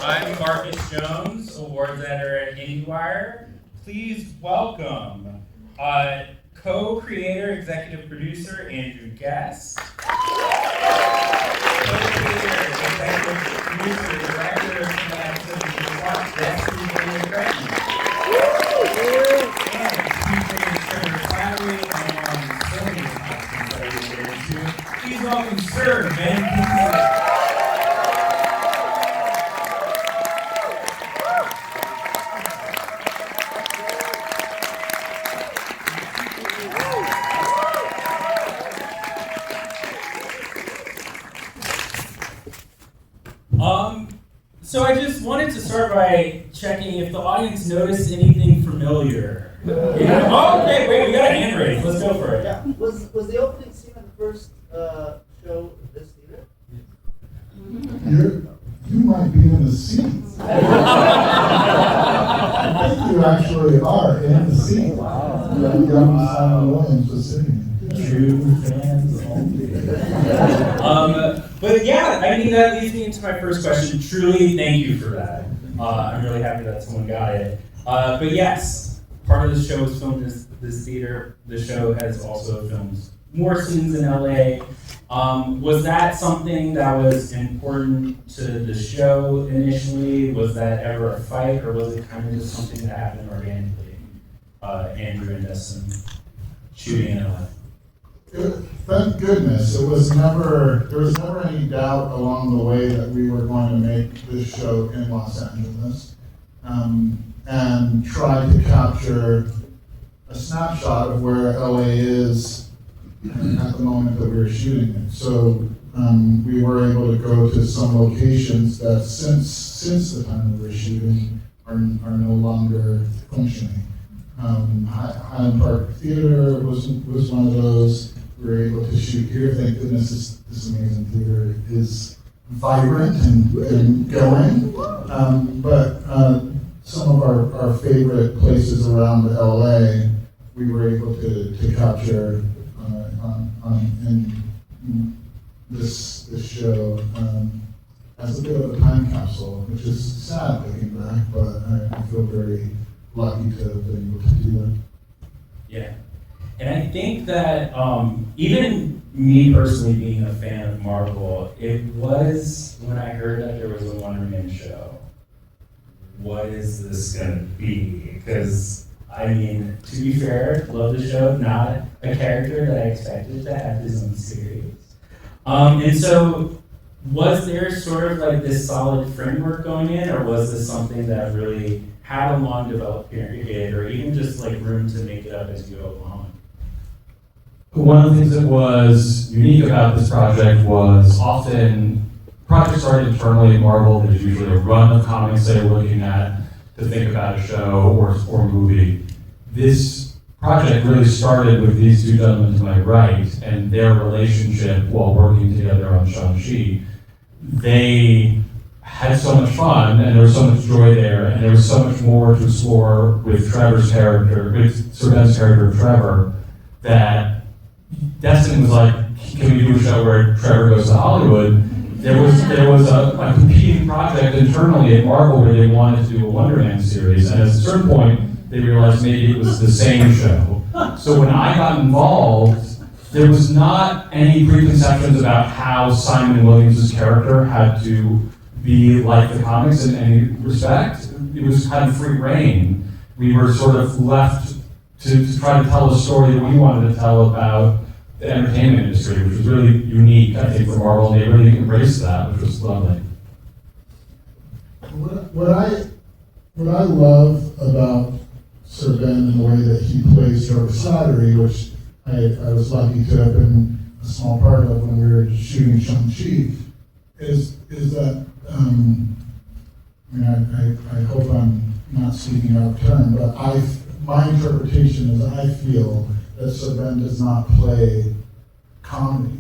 I'm Marcus Jones, awards editor at IndieWire. Please welcome co-creator, executive producer Andrew Guest. Co-creator, executive producer, director of cinematic Destin Daniel Cretton. And featuring Trevor Slattery and so many costumes that we'll get into. Please welcome Sir Ben Kingsley. So I just wanted to start by checking if the audience noticed anything familiar. Yeah. Oh, okay, wait, we got a hand raised. Let's go for it. Yeah. Was the opening scene of the first show this theater? You might be in the scene. I think you actually are in the scene. Wow. Young Simon Williams was sitting. True fans only. But yeah, I mean, that leads me into my first question. Truly, thank you for that. I'm really happy that someone got it. But yes, part of the show was filmed in this theater. The show has also filmed more scenes in LA. Was that something that was important to the show initially? Was that ever a fight, or was it kind of just something that happened organically? Andrew and Destin shooting in LA. Thank goodness, there was never any doubt along the way that we were going to make this show in Los Angeles, and try to capture a snapshot of where LA is at the moment that we were shooting it. So we were able to go to some locations that since the time that we were shooting are no longer functioning. Highland Park Theater was one of those. We were able to shoot here. Thank goodness this amazing theater is vibrant and going. But some of our favorite places around LA, we were able to capture in this show as a bit of a time capsule, which is sad looking back, but I feel very lucky to have been able to do that. Yeah. And I think that even me personally being a fan of Marvel, it was when I heard that there was a Wonder Man show. What is this gonna be? Because I mean, to be fair, love the show, not a character that I expected to have his own series. And so was there sort of like this solid framework going in, or was this something that really had a long developed period, or even just like room to make it up as you go along? One of the things that was unique about this project was often projects started internally at Marvel. There's usually a run of comics they're looking at to think about a show or movie. This project really started with these two gentlemen to my right and their relationship while working together on Shang-Chi. They had so much fun, and there was so much joy there, and there was so much more to explore with Trevor's character, with Sir Ben's character, Trevor, that Destin was like, can we do a show where Trevor goes to Hollywood? There was a competing project internally at Marvel where they wanted to do a Wonder Man series, and at a certain point, they realized maybe it was the same show. So when I got involved, there was not any preconceptions about how Simon Williams' character had to be like the comics in any respect. It was kind of free reign. We were sort of left to try to tell a story that we wanted to tell about the entertainment industry, which was really unique, I think, for Marvel, and they really embraced that, which was lovely. What I love about Sir Ben and the way that he plays Trevor Slattery, which I was lucky to have been a small part of when we were shooting Shang-Chi, is that I hope I'm not speaking out of turn, but my interpretation is I feel that Sir Ben does not play comedy.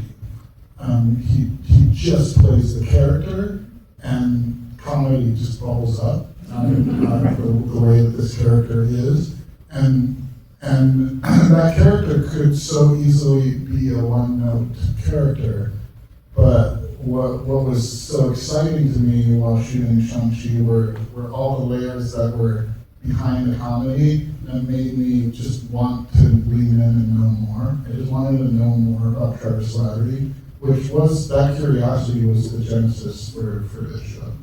He just plays the character, and comedy just bubbles up out of the way that this character is, and that character could so easily be a one-note character, but what was so exciting to me while shooting Shang-Chi were all the layers that were behind the comedy that made me just want to lean in and know more. I just wanted to know more about Trevor Slattery, which was, that curiosity was the genesis for this show.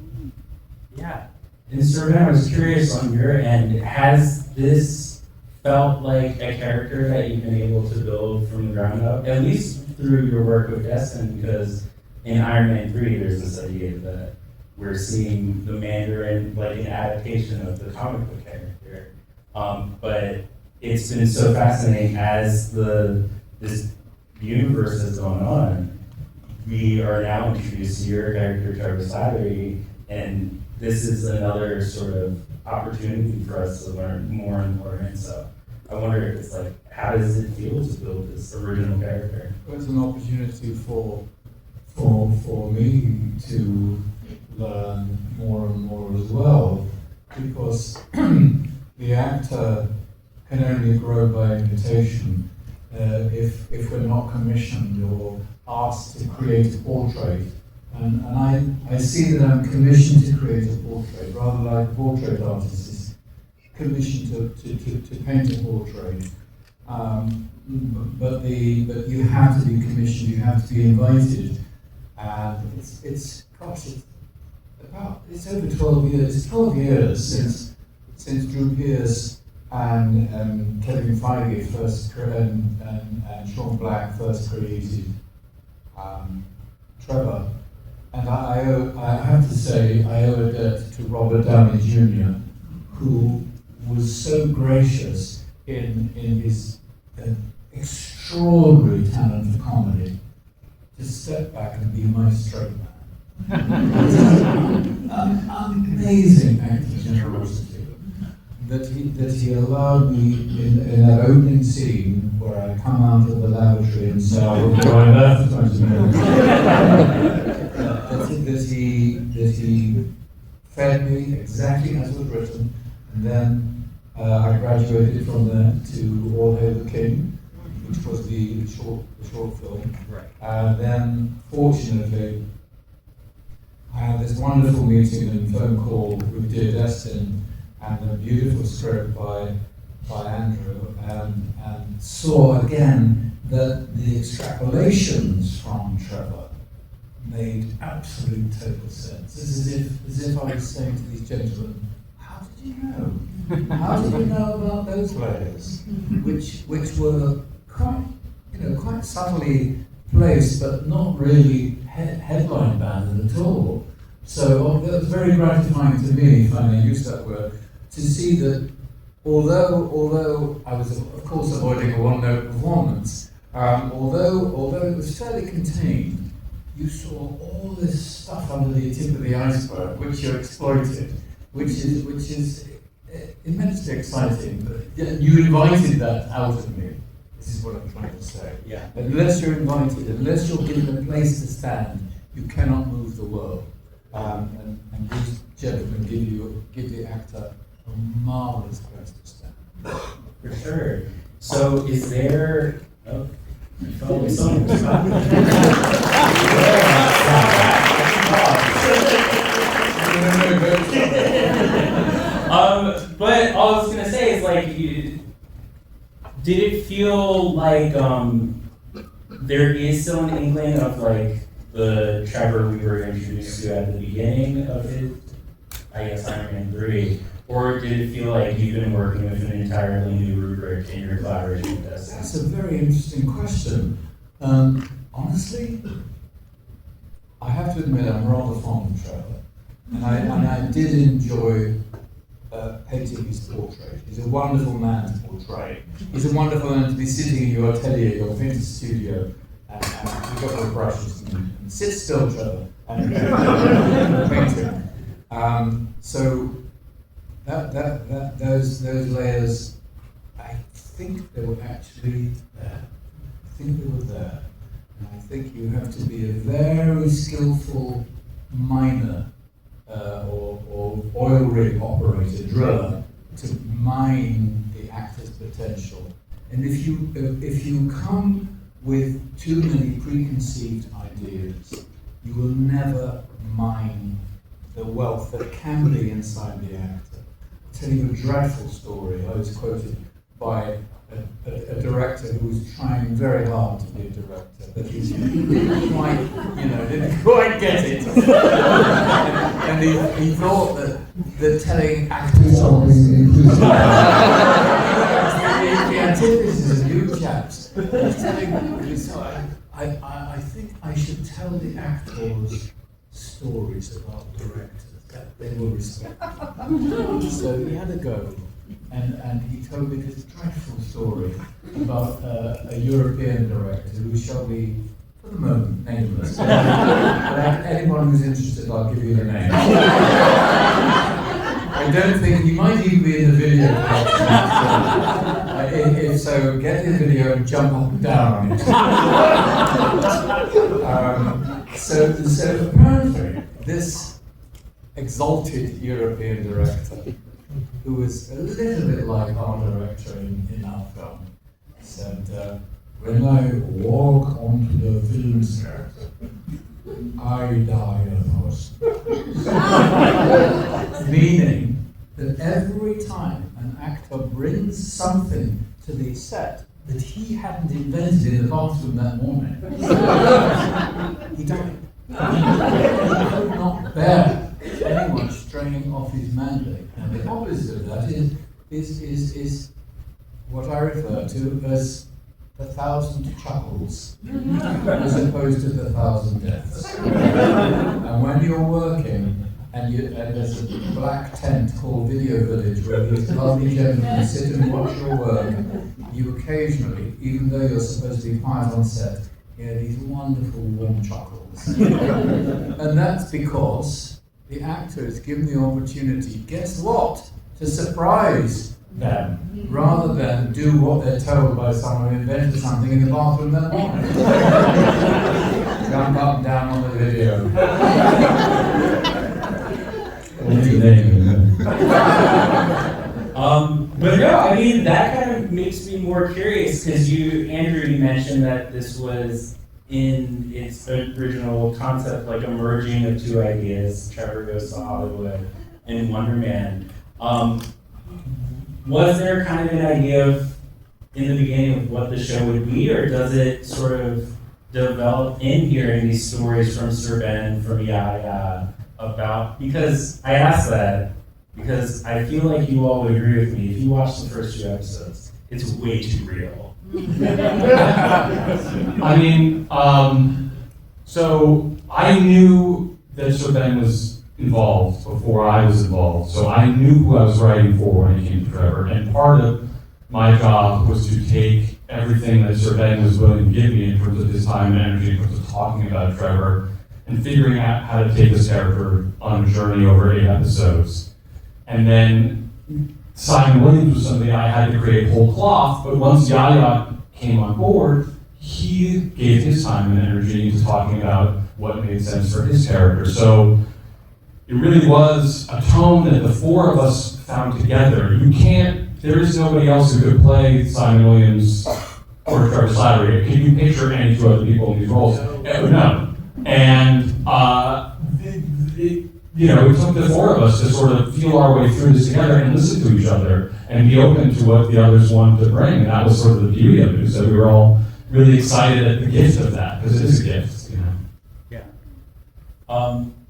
Yeah. And so Ben, I was curious on your end, has this felt like a character that you've been able to build from the ground up, at least through your work with Destin? Because in Iron Man 3, there's this idea that we're seeing the Mandarin like an adaptation of the comic book character. But it's been so fascinating as this universe has gone on. We are now introduced to your character, Trevor Slattery, and this is another sort of opportunity for us to learn more and more. And so I wonder if it's like, how does it feel to build this original character? It's an opportunity for me to learn more and more as well, because the actor can only grow by invitation. If we're not commissioned or asked to create a portrait, and I see that I'm commissioned to create a portrait, rather like a portrait artist is commissioned to paint a portrait. But you have to be commissioned, you have to be invited, and it's over 12 years. It's 12 years since Drew Pearce and Kevin Feige first and Sean Black first created Trevor. And I have to say, I owe a debt to Robert Downey Jr., who was so gracious in his extraordinary talent for comedy to step back and be my straight man. Amazing acting generosity that he allowed me in that opening scene where I come out of the lavatory and say, I will be right there for 20 minutes. that he fed me exactly as was written, and then I graduated from there to All Hail the King, which was the short film. Right. And then, fortunately, I had this wonderful meeting and phone call with dear Destin and a beautiful script by Andrew, and saw again that the extrapolations from Trevor made absolute total sense. It's as if I was saying to these gentlemen, how did you know? How did you know about those layers? Which were quite subtly placed, but not really headline banded at all. So that was very gratifying to me, if I may use that word, to see that although I was of course avoiding a one-note performance, although it was fairly contained, you saw all this stuff under the tip of the iceberg, which you exploited, which is immensely exciting. But you invited that out of me. This is what I'm trying to say. Yeah. Unless you're invited, unless you're given a place to stand, you cannot move the world. And these gentlemen give the actor a marvelous place to stand. For sure. So is there... Oh, my phone was on. But all I was gonna say is like, did it feel like there is still an inkling of like the Trevor we were introduced to at the beginning of it, I guess Iron Man 3, or did it feel like you've been working with an entirely new rubric in your collaboration with us? That's a very interesting question. Honestly, I have to admit I'm rather fond of Trevor, and I did enjoy painting his portrait. He's a wonderful man to portray. He's a wonderful man to be sitting in your atelier, your vintage studio, and you've got your brushes and sit still, Trevor, and paint him. So those layers, I think they were actually there. And I think you have to be a very skillful miner or oil rig operator, driller, to mine the actor's potential. And if you come with too many preconceived ideas, you will never mine the wealth that can be inside the actor. I'll tell you a dreadful story. I was quoted by a director who was trying very hard to be a director, but he didn't quite get it. And he thought that telling actors the antithesis of you chaps. He's telling them, so I think I should tell the actors stories about directors that they will respect. So he had a go, and he told me this dreadful story about a European director who shall be, for the moment, nameless. But anyone who's interested, I'll give you the name. I don't think he might even be in the video. If so, get the video and jump up and down on it. So apparently, this exalted European director, who was a little bit like our director in our film, said, when I walk onto the film set, I die first. Meaning that every time an actor brings something to the set that he hadn't invented in the bathroom that morning, he died. He could not bear anyone straying off his mandate. And the opposite of that is what I refer to as the 1,000 chuckles as opposed to the 1,000 deaths. And when you're working and there's a black tent called Video Village where these lovely gentlemen sit and watch your work, you occasionally, even though you're supposed to be quiet on set, hear these wonderful warm chuckles. And that's because the actor is given the opportunity, guess what, to surprise them, rather than do what they're told by someone who invented something in the bathroom that morning. Jump up and down on the video. What's your name? But no, I mean, that kind of makes me more curious, because Andrew, you mentioned that this was in its original concept, like a merging of two ideas, Trevor Goes to Hollywood and Wonder Man. Was there kind of an idea in the beginning of what the show would be, or does it sort of develop in hearing these stories from Sir Ben, from Yahya, about, because I asked that, because I feel like you all would agree with me, if you watch the first 2 episodes, it's way too real. I mean, so I knew that Sir Ben was involved before I was involved, so I knew who I was writing for when it came to Trevor, and part of my job was to take everything that Sir Ben was willing to give me in terms of his time and energy, in terms of talking about Trevor, and figuring out how to take this character on a journey over 8 episodes. And then Simon Williams was something I had to create whole cloth, but once Yahya came on board, he gave his time and energy into talking about what made sense for his character. So it really was a tone that the 4 of us found together. There is nobody else who could play Simon Williams or Trevor Slattery. Can you picture any 2 other people in these roles? No. And it took the 4 of us to sort of feel our way through this together and listen to each other and be open to what the others wanted to bring. And that was sort of the beauty of it. So we were all really excited at the gift of that, because it is a gift, Yeah.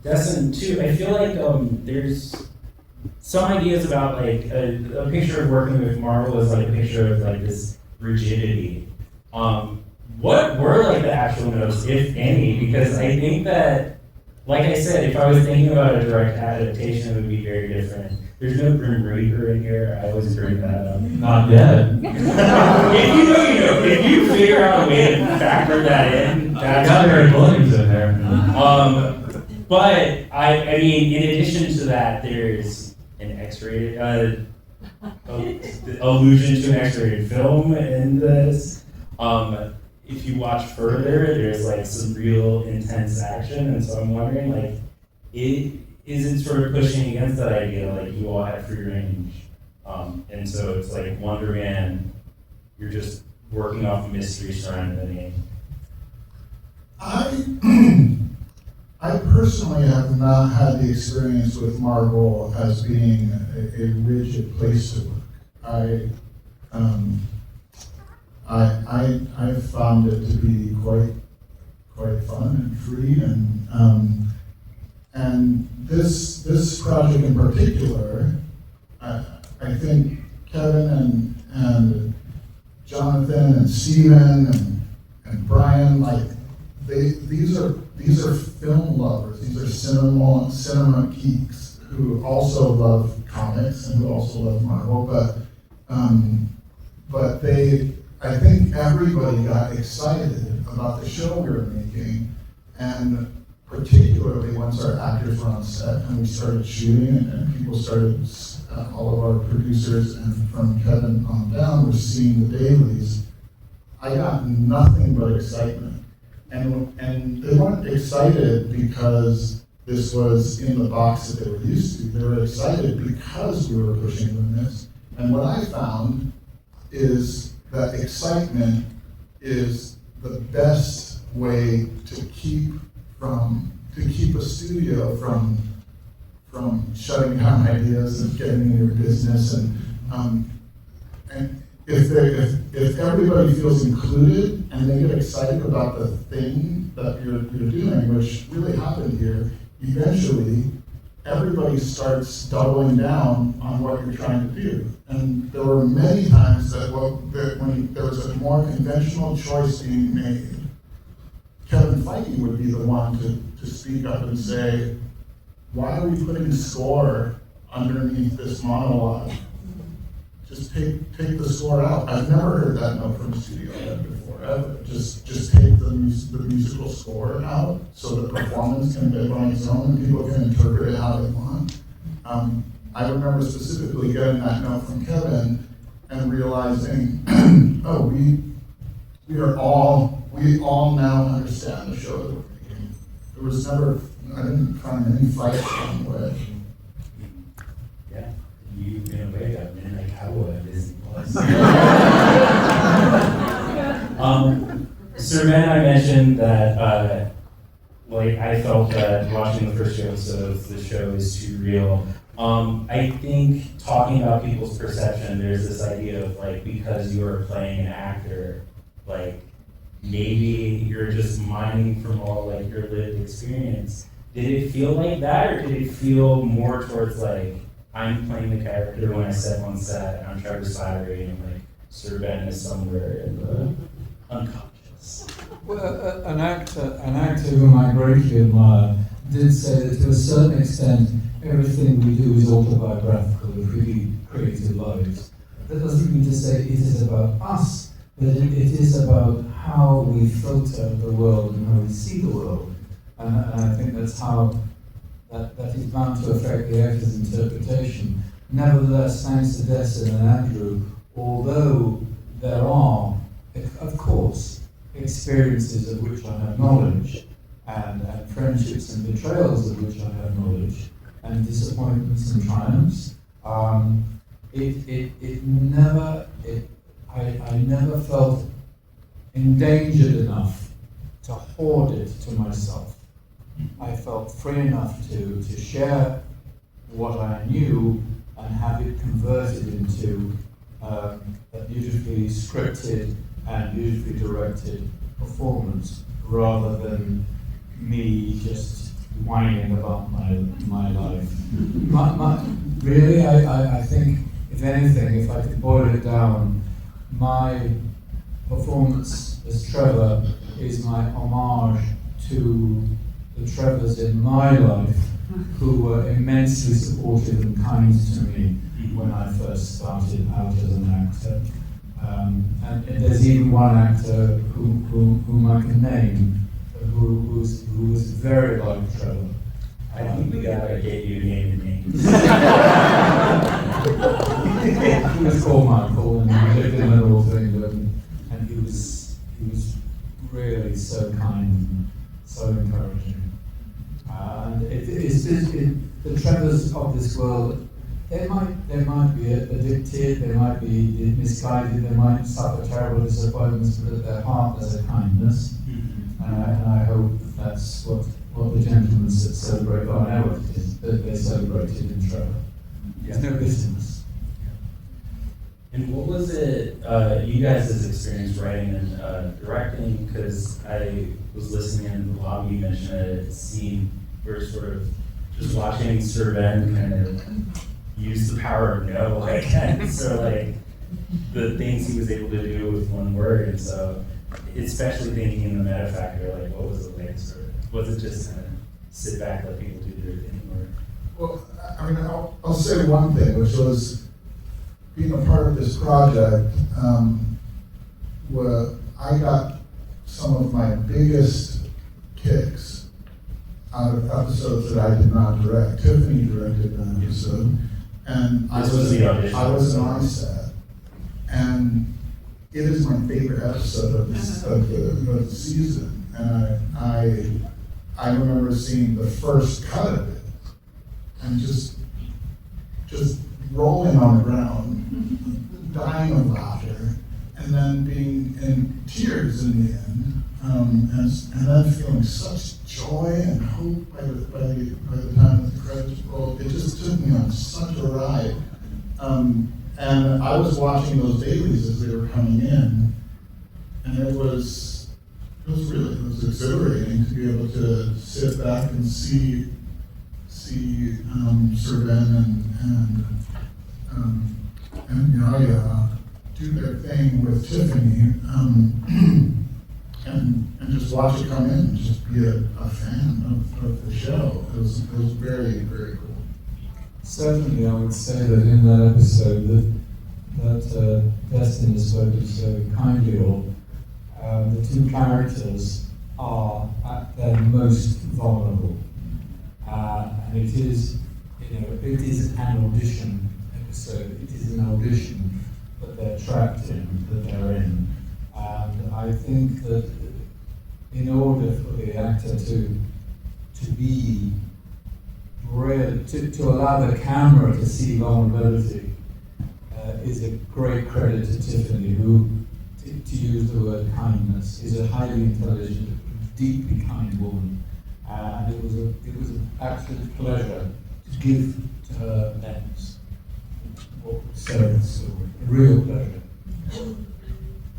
Destin, too, I feel like there's some ideas about, like, a picture of working with Marvel is like a picture of, like, this rigidity. What were, like, the actual notes, if any? Because I think that, like I said, if I was thinking about a direct adaptation, it would be very different. There's no Grim Reaper in here. I always bring that up. Not yet. If you figure out a way to factor that in, that's got Mary Williams in there. But I mean, in addition to that, there's an X-rated allusion to an X-rated film in this. If you watch further, there's like some real intense action, and so I'm wondering, like, is it sort of pushing against that idea, like you all have free range, and so it's like Wonder Man, you're just working off a mystery surrounding the name. I personally have not had the experience with Marvel as being a rigid place to work. I found it to be quite fun and free, and this project in particular, I think Kevin and Jonathan and Steven and Brian, like these are film lovers. These are cinema geeks who also love comics and who also love Marvel, but I think everybody got excited about the show we were making, and particularly once our actors were on set and we started shooting and people started, all of our producers and from Kevin on down were seeing the dailies, I got nothing but excitement. And they weren't excited because this was in the box that they were used to. They were excited because we were pushing limits. And what I found is that excitement is the best way to keep a studio from shutting down ideas and getting in your business. And if everybody feels included and they get excited about the thing that you're doing, which really happened here, eventually everybody starts doubling down on what you're trying to do. And there were many times that when there was a more conventional choice being made, Kevin Feige would be the one to speak up and say, why are we putting score underneath this monologue? Just take the score out. I've never heard that note from a studio head before, ever. Just take the musical score out so the performance can live on its own and people can interpret it how they want. I remember specifically getting that note from Kevin and realizing, oh, we all now understand the show that we're making. There was never, I didn't find any fights along the way. Yeah, you in a way got me like how Disney Plus. Sir Ben, I mentioned that I felt that watching the first few episodes, the show is too real. I think talking about people's perception, there's this idea of because you are playing an actor, maybe you're just mining from all your lived experience. Did it feel like that, or did it feel more towards I'm playing the character when I step on set, I'm Trevor Slattery, and Sir Ben is somewhere in the unconscious? Well, an actor whom I greatly admire did say that to a certain extent, everything we do is autobiographical, if we lead creative lives. That doesn't mean to say it is about us, but it is about how we filter the world and how we see the world. And I think that's how that is bound to affect the actor's interpretation. Nevertheless, thanks to Destin and Andrew, although there are, of course, experiences of which I have knowledge, and friendships and betrayals of which I have knowledge, and disappointments and triumphs, I never felt endangered enough to hoard it to myself. I felt free enough to share what I knew and have it converted into a beautifully scripted and beautifully directed performance, rather than me just whining about my life. Really, I think, if anything, if I could boil it down, my performance as Trevor is my homage to the Trevors in my life who were immensely supportive and kind to me when I first started out as an actor. And there's even one actor whom I can name who was very like Trevor. I think we gotta get you named names. He was called Michael, and he lived in a little thing, and he was really so kind and so encouraging. And the Trevors of this world, they might be addicted, they might be misguided, they might suffer terrible disappointments, but at their heart there's a kindness. And I hope that's what what the gentlemen celebrate, oh, I know what it is, that they celebrated in Trevor. There's no bitterness. And what was it, you guys' experience writing and directing? Because I was listening in the lobby, you mentioned a scene where sort of just watching Sir Ben kind of use the power of no, like, and so like the things he was able to do with one word. And so, especially thinking in the meta factor, like what was it like? Sort of, was it just kind of sit back, let people do their thing, or? Well, I mean, I'll say one thing, which was being a part of this project, where I got some of my biggest kicks out of episodes that I did not direct. Tiffany directed an episode, and I was on set, and it is my favorite episode of the season. And I remember seeing the first cut of it, and just rolling on the ground, dying of laughter, and then being in tears in the end, and then feeling such joy and hope by the time that the credits rolled. It just took me on such a ride. And I was watching those dailies as they were coming in, and it was exhilarating to be able to sit back and see Sir Ben and Yahya do their thing with Tiffany, and just watch it come in and just be a fan of the show. It was very, very cool. Certainly, I would say that in that episode that Destin has spoken so kindly of, the two characters are at their most vulnerable, and it is an audition episode. It is an audition that they're trapped in, that they're in, and I think that in order for the actor to be real, to allow the camera to see vulnerability, is a great credit to Tiffany, who, to use the word kindness, is a highly intelligent, deeply kind woman. And it was an absolute pleasure to give to her lens. So it's a real pleasure.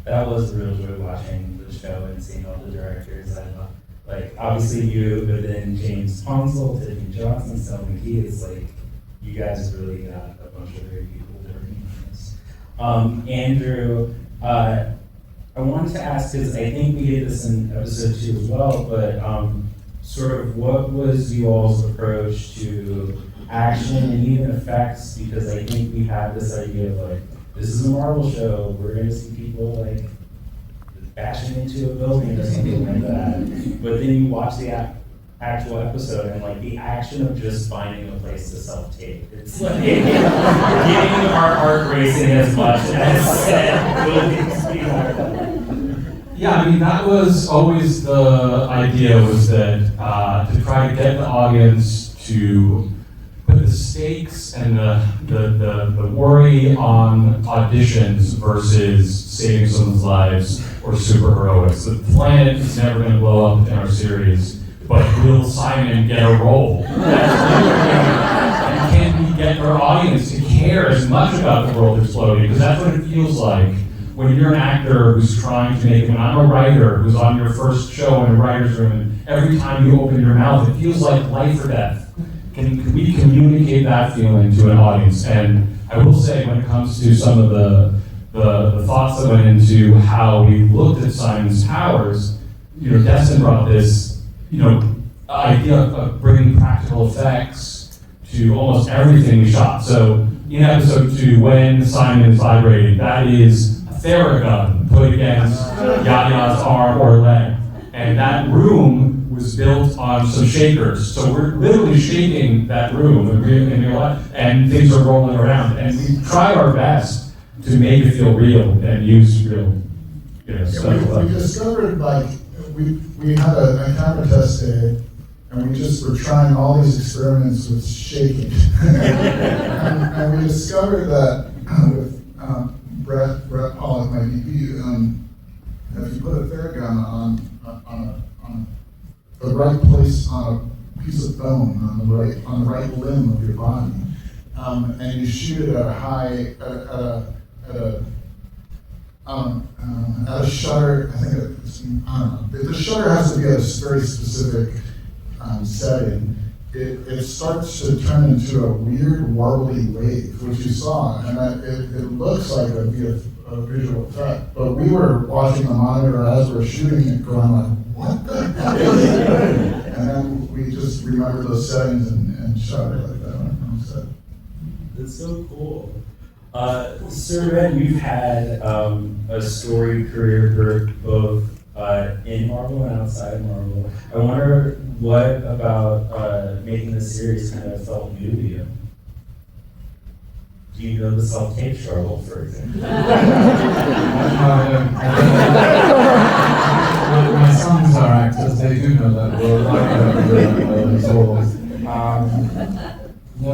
That was a real joy watching the show and seeing all the directors. Like obviously you, but then James Ponsel, Tiffany Johnson, Sel McKee. It's like you guys really got a bunch of great people working on this. Andrew, I wanted to ask, because I think we did this in episode 2 as well, but sort of what was you all's approach to action and even effects? Because I think we had this idea of like, this is a Marvel show, we're going to see people like bashing into a building or something like that. But then you watch the actual episode and like the action of just finding a place to self-tape. It's like getting the heart racing as much as buildings. Yeah, I mean, that was always the idea, was that to try to get the audience to put the stakes and the worry on auditions versus saving someone's lives or superheroics. The planet is never going to blow up in our series, but will Simon get a role? And can we get our audience to care as much about the world exploding? Because that's what it feels like when you're an actor who's trying to make it. When I'm a writer who's on your first show in a writer's room, and every time you open your mouth, it feels like life or death. Can we communicate that feeling to an audience? And I will say, when it comes to some of the thoughts that went into how we looked at Simon's powers, Destin brought this, idea of bringing practical effects to almost everything we shot. So in episode 2, when Simon is vibrating, that is a Theragun put against Yahya's arm or leg. And that room was built on some shakers. So we're literally shaking that room in real life, and things are rolling around. And we tried our best to make it feel real and use real, stuff. We discovered, we had a camera test day, and we just were trying all these experiments with shaking. and we discovered that with Brett Pollock, my DP, if you put a Theragun on a right place on a piece of bone, on the right limb of your body, and you shoot it at a high, at a shutter. I think I don't know. The shutter has to be at a very specific setting. It starts to turn into a weird warbly wave, which you saw, and it looks like a visual effect. But we were watching the monitor as we were shooting it, going like, "What the heck is this?" And then we just remembered those settings and shot it like that on set. That's so cool. Sir Ben, you've had a storied career both in Marvel and outside Marvel. I wonder what about making this series kind of felt new to you? Do you know the self-tape struggle, for example? My sons are actors, they do know that world. No,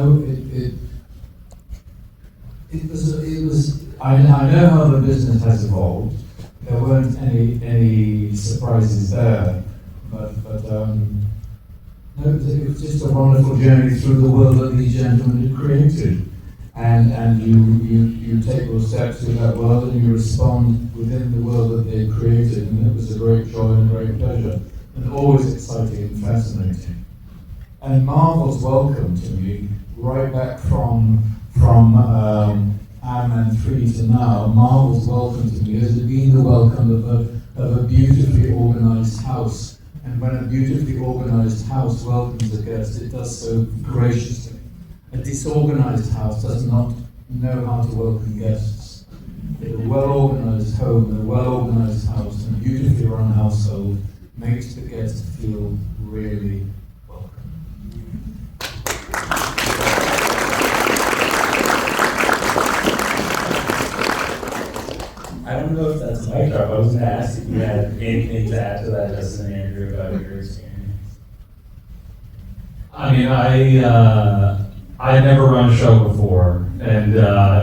it was. I know how the business has evolved. There weren't any surprises there, but no, it was just a wonderful journey through the world that these gentlemen had created, and you take those steps through that world and you respond within the world that they created, and it was a great joy and a great pleasure, and always exciting and fascinating. And Marvel's welcome to me, right back from Iron Man 3 to now, Marvel's welcome to me has been the welcome of a beautifully organized house. And when a beautifully organized house welcomes a guest, it does so graciously. A disorganized house does not know how to welcome guests. A well-organized home, a well-organized house, and a beautifully run household makes the guest feel really welcome. I don't know if that's my job. I was going to ask if you had anything to add to that, Destin and Andrew, about your experience. I mean, I had never run a show before, and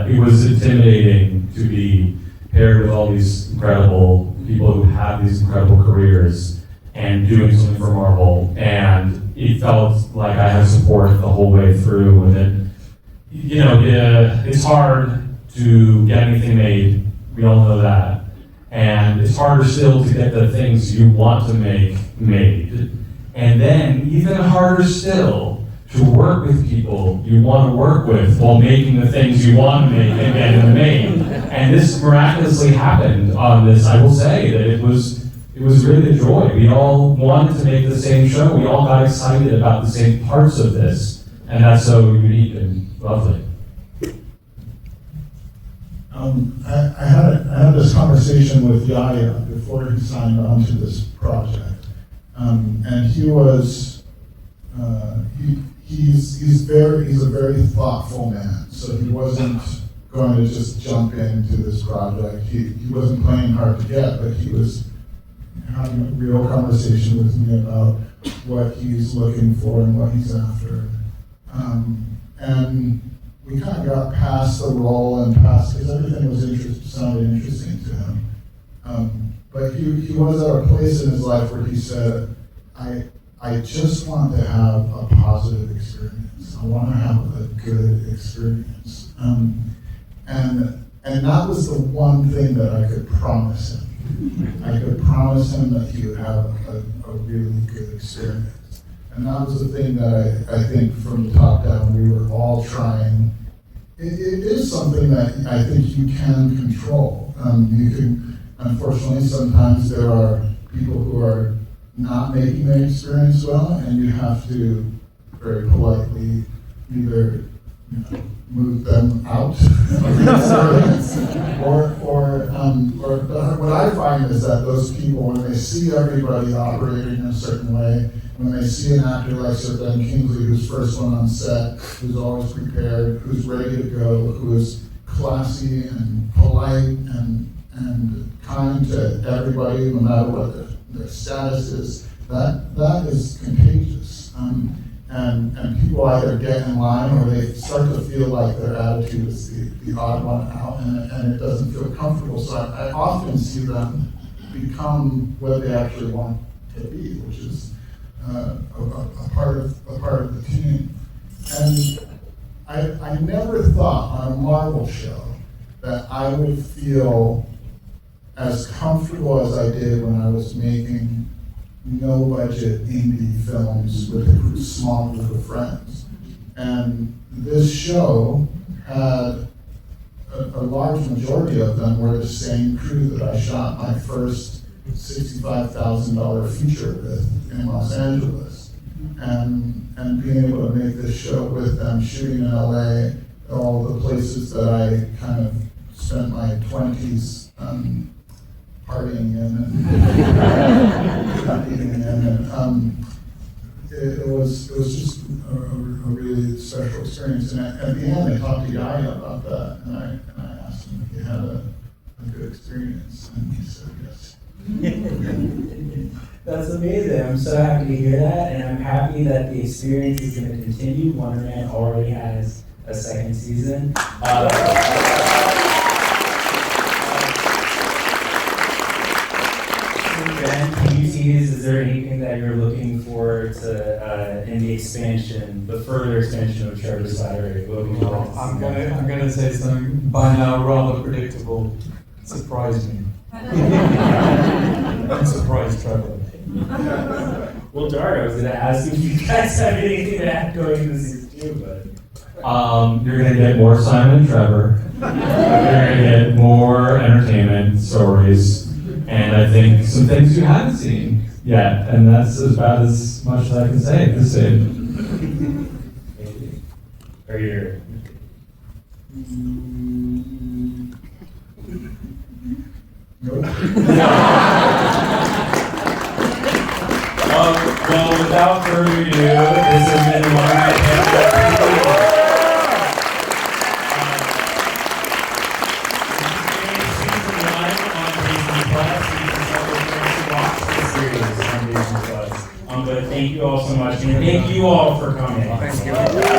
it was intimidating to be paired with all these incredible people who have these incredible careers and doing something for Marvel. And it felt like I had support the whole way through. And then, it's hard to get anything made. We all know that. And it's harder still to get the things you want to make made. And then, even harder still, to work with people you want to work with while making the things you want to make and getting them made. And this miraculously happened on this. I will say that it was really a joy. We all wanted to make the same show. We all got excited about the same parts of this. And that's so unique and lovely. I had this conversation with Yahya before he signed on to this project, and he was he's a very thoughtful man. So he wasn't going to just jump into this project. He wasn't playing hard to get, but he was having a real conversation with me about what he's looking for and what he's after, and we kind of got past the role and past, because everything sounded interesting to him. But he was at a place in his life where he said, I just want to have a positive experience. I want to have a good experience. And that was the one thing that I could promise him. I could promise him that he would have a really good experience. And that was the thing that I think from the top down we were all trying. It is something that I think you can control. You can, unfortunately, sometimes there are people who are not making their experience well, and you have to very politely either move them out of the experience, or what I find is that those people, when they see everybody operating in a certain way, when they see an actor like Sir Ben Kingsley, who's first one on set, who's always prepared, who's ready to go, who is classy and polite and kind to everybody, no matter what their status is, that is contagious. And people either get in line or they start to feel like their attitude is the odd one out, and it doesn't feel comfortable. So I often see them become what they actually want to be, which is a part of the team. And I never thought on a Marvel show that I would feel as comfortable as I did when I was making no-budget indie films with a small group of friends. And this show had a large majority of them were the same crew that I shot my first $65,000 feature with in Los Angeles. And being able to make this show with them, shooting in LA, all the places that I kind of spent my 20s partying in and eating in, and it was just a really special experience. And at the end, I talked to Yahya about that, and I asked him if he had a good experience, and he said yes. That's amazing. I'm so happy to hear that, and I'm happy that the experience is going to continue. Wonder Man already has a second season. Ben, can you tease, is there anything that you're looking forward to in the expansion, the further expansion of Trevor Slattery? What would you like to see? I'm going to say something by now rather predictable. Surprise me. And surprise Trevor. Well, Dart, I was going to ask if you guys have anything to add going into season 2, but... You're going to get more Simon and Trevor. You're going to get more entertainment stories. And I think some things you haven't seen yet. And that's about as much as I can say at this stage. Are you... Well, without further ado, this has been one of my But thank you all so much, and thank you all for coming. Thank you.